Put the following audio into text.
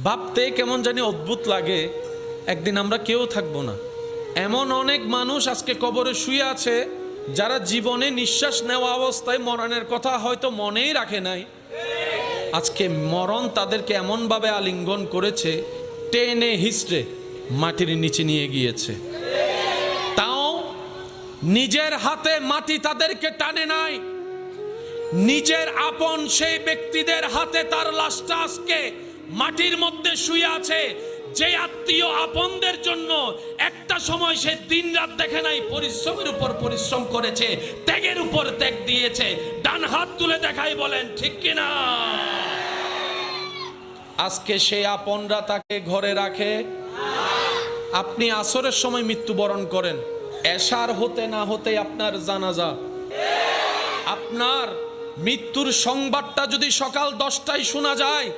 ভাবতে কেমন জানি অদ্ভুত লাগে, একদিন আমরা কেউ থাকবো না। এমন অনেক মানুষ আজকে কবরে শুয়ে আছে যারা জীবনে নিঃশ্বাস নেওয়া অবস্থায় মরণের কথা হয়তো মনেই রাখে নাই। আজকে মরণ তাদেরকে এমনভাবে আলিঙ্গন করেছে, টেনে হিস্ট্রে মাটির নিচে নিয়ে গিয়েছে। তাও নিজের হাতে মাটি তাদেরকে টানে নাই, নিজের আপন সেই ব্যক্তিদের হাতে তার লাশটা আজকে মাটির মধ্যে শুয়ে আছে। যে আত্মীয় আপনদের জন্য একটা সময় সে দিন রাত দেখে নাই, পরিশ্রমের উপর পরিশ্রম করেছে, ত্যাগের উপর ত্যাগ দিয়েছে। ডান হাত তুলে দেখাই, বলেন ঠিক কিনা? আজকে সেই আপনরা তাকে ঘরে রাখে। আপনি আসরের সময় মৃত্যুবরণ করেন, এশার হতে না হতে আপনার জানাজা। আপনার মৃত্যুর সংবাদটা যদি সকাল 10টায় শোনা যায়,